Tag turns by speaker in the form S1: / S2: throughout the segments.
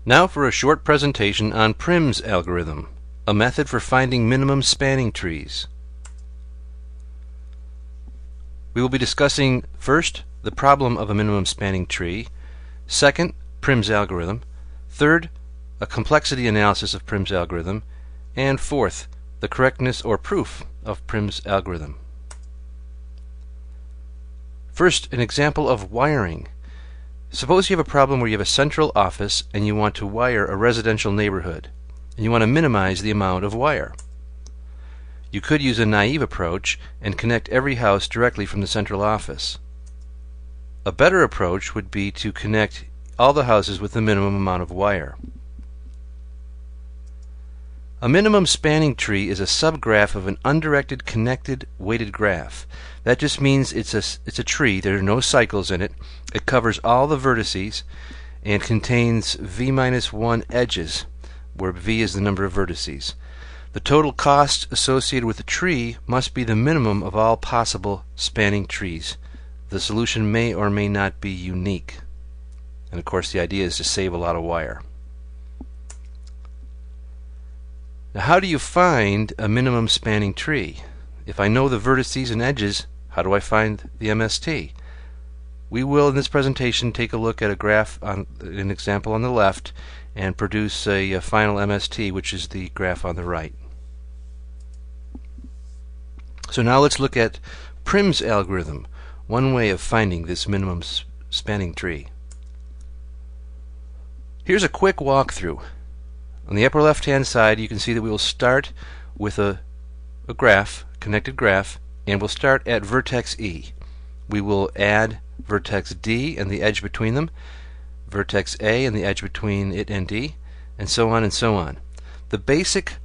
S1: Now for a short presentation on Prim's algorithm, a method for finding minimum spanning trees. We will be discussing first the problem of a minimum spanning tree, second, Prim's algorithm, third, a complexity analysis of Prim's algorithm, and fourth, the correctness or proof of Prim's algorithm. First, an example of wiring. Suppose you have a problem where you have a central office and you want to wire a residential neighborhood, and you want to minimize the amount of wire. You could use a naive approach and connect every house directly from the central office. A better approach would be to connect all the houses with the minimum amount of wire. A minimum spanning tree is a subgraph of an undirected connected weighted graph. That just means it's a tree. There are no cycles in it. It covers all the vertices and contains v-1 edges, where v is the number of vertices. The total cost associated with the tree must be the minimum of all possible spanning trees. The solution may or may not be unique. And of course the idea is to save a lot of wire. Now, how do you find a minimum spanning tree? If I know the vertices and edges, how do I find the MST? We will, in this presentation, take a look at a graph, on an example on the left, and produce a final MST, which is the graph on the right. So now let's look at Prim's algorithm, one way of finding this minimum spanning tree. Here's a quick walkthrough. On the upper left-hand side, you can see that we will start with a graph, connected graph, and we'll start at vertex E. We will add vertex D and the edge between them, vertex A and the edge between it and D, and so on and so on. The basic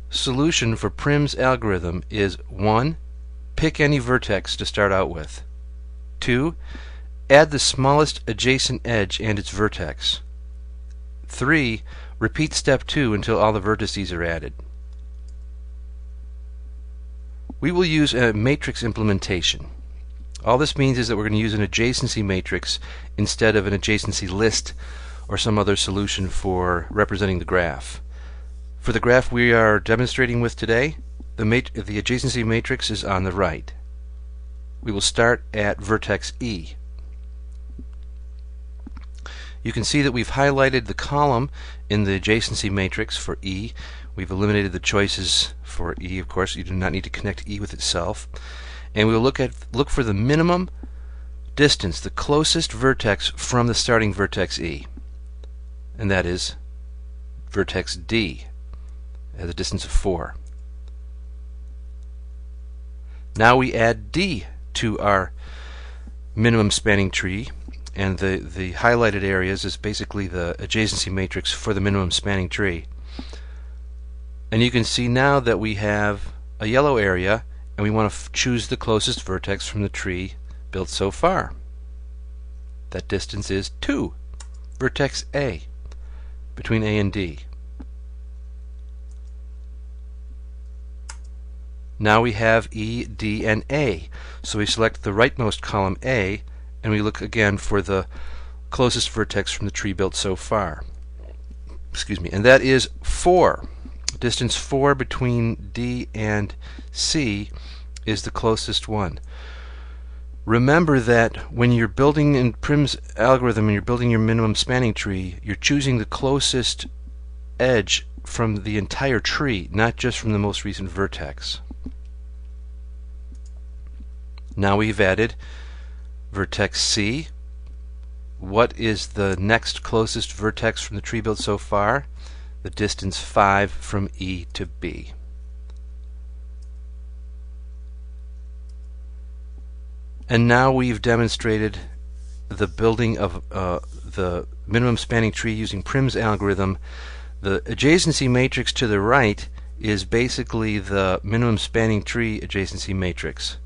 S1: solution for Prim's algorithm is 1. Pick any vertex to start out with. 2. Add the smallest adjacent edge and its vertex. 3. Repeat step 2 until all the vertices are added. We will use a matrix implementation. All this means is that we're going to use an adjacency matrix instead of an adjacency list or some other solution for representing the graph. For the graph we are demonstrating with today, the adjacency matrix is on the right. We will start at vertex E. You can see that we've highlighted the column in the adjacency matrix for E. We've eliminated the choices for E, of course. You do not need to connect E with itself. And we'll look for the minimum distance, the closest vertex from the starting vertex E. And that is vertex D, at a distance of 4. Now we add D to our minimum spanning tree. And the highlighted areas is basically the adjacency matrix for the minimum spanning tree. And you can see now that we have a yellow area, and we want to choose the closest vertex from the tree built so far. That distance is 2, vertex A, between A and D. Now we have E, D, and A. So we select the rightmost column A, and we look again for the closest vertex from the tree built so far. Excuse me, and that is 4. Distance 4 between D and C is the closest one. Remember that when you're building in Prim's algorithm and you're building your minimum spanning tree, you're choosing the closest edge from the entire tree, not just from the most recent vertex. Now we've added vertex C. What is the next closest vertex from the tree built so far? The distance 5 from E to B. And now we've demonstrated the building of the minimum spanning tree using Prim's algorithm. The adjacency matrix to the right is basically the minimum spanning tree adjacency matrix.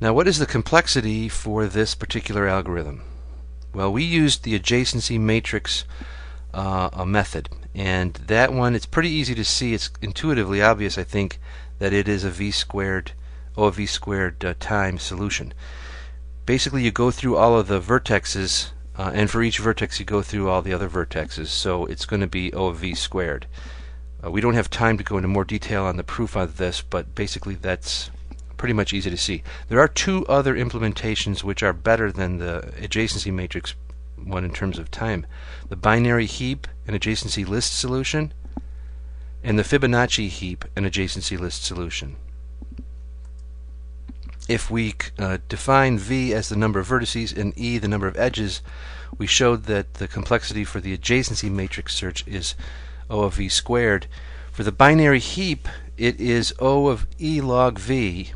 S1: Now, what is the complexity for this particular algorithm? Well, we used the adjacency matrix method, and that one, it's pretty easy to see. It's intuitively obvious, I think, that it is a v squared time solution. basically you go through all of the vertexes, and for each vertex you go through all the other vertexes, so it's going to be O of v squared. We don't have time to go into more detail on the proof of this, but basically that's pretty much easy to see. There are two other implementations which are better than the adjacency matrix one in terms of time. The binary heap and adjacency list solution, and the Fibonacci heap and adjacency list solution. If we define V as the number of vertices and E the number of edges, we showed that the complexity for the adjacency matrix search is O of v squared. For the binary heap, it is O of E log V,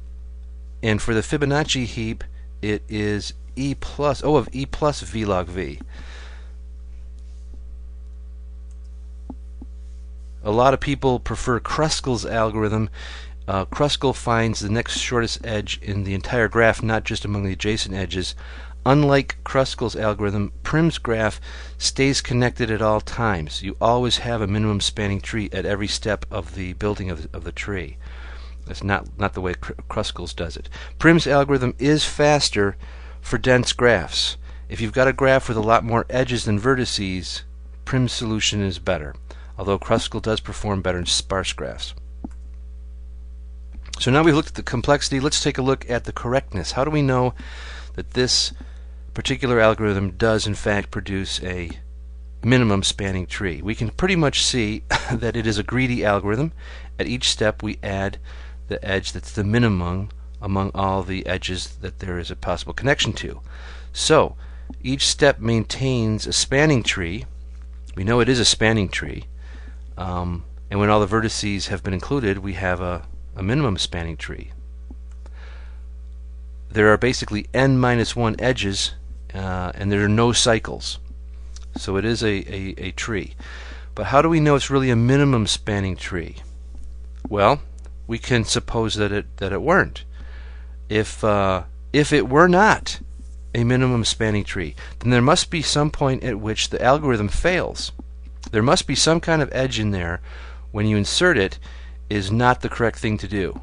S1: and for the Fibonacci heap, it is O of E plus V log V. A lot of people prefer Kruskal's algorithm. Kruskal finds the next shortest edge in the entire graph, not just among the adjacent edges. Unlike Kruskal's algorithm, Prim's graph stays connected at all times. You always have a minimum spanning tree at every step of the building of the tree. That's not the way Kruskal's does it. Prim's algorithm is faster for dense graphs. If you've got a graph with a lot more edges than vertices, Prim's solution is better, although Kruskal does perform better in sparse graphs. So now we've looked at the complexity. Let's take a look at the correctness. How do we know that this particular algorithm does in fact produce a minimum spanning tree? We can pretty much see that it is a greedy algorithm. At each step we add the edge that's the minimum among all the edges that there is a possible connection to. So each step maintains a spanning tree. We know it is a spanning tree, and when all the vertices have been included, we have a minimum spanning tree. There are basically n-1 edges, and there are no cycles, so it is a tree. But how do we know it's really a minimum spanning tree? Well, we can suppose that it weren't. If it were not a minimum spanning tree, then there must be some point at which the algorithm fails. There must be some kind of edge in there when you insert it is not the correct thing to do.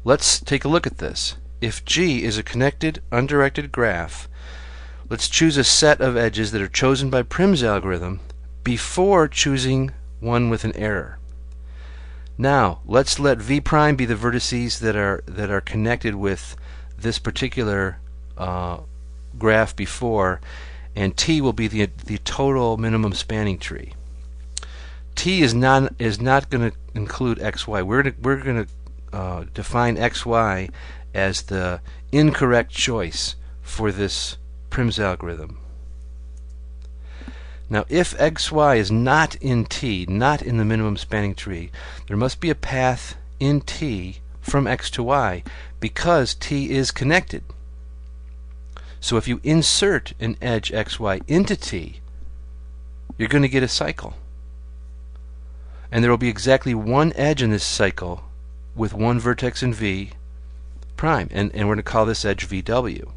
S1: Let's take a look at this. If G is a connected, undirected graph, let's choose a set of edges that are chosen by Prim's algorithm before choosing one with an error. Now, let's let V prime be the vertices that are connected with this particular graph before, and T will be the total minimum spanning tree. T is not going to include XY. We're going to define XY as the incorrect choice for this Prim's algorithm. Now, if XY is not in T, not in the minimum spanning tree, there must be a path in T from X to Y because T is connected. So if you insert an edge XY into T, you're going to get a cycle. And there will be exactly one edge in this cycle with one vertex in V prime, and we're going to call this edge VW.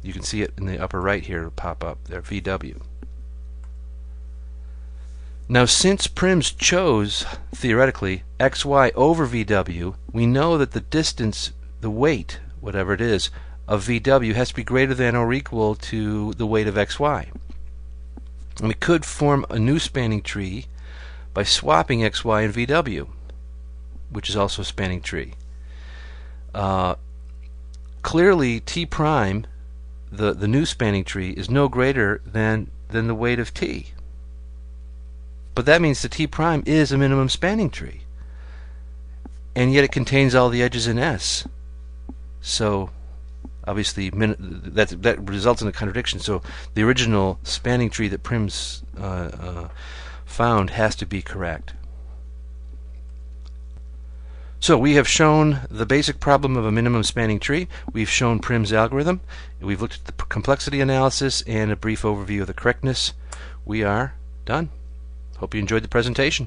S1: You can see it in the upper right here, it'll pop up there, VW. Now, since Prim's chose, theoretically, XY over VW, we know that the distance, the weight, whatever it is, of VW has to be greater than or equal to the weight of XY. And we could form a new spanning tree by swapping XY and VW, which is also a spanning tree. Clearly, T prime, the new spanning tree, is no greater than the weight of T. But that means that T prime is a minimum spanning tree, and yet it contains all the edges in S. So obviously that results in a contradiction. So the original spanning tree that Prim's found has to be correct. So we have shown the basic problem of a minimum spanning tree. We've shown Prim's algorithm. We've looked at the complexity analysis and a brief overview of the correctness. We are done. Hope you enjoyed the presentation.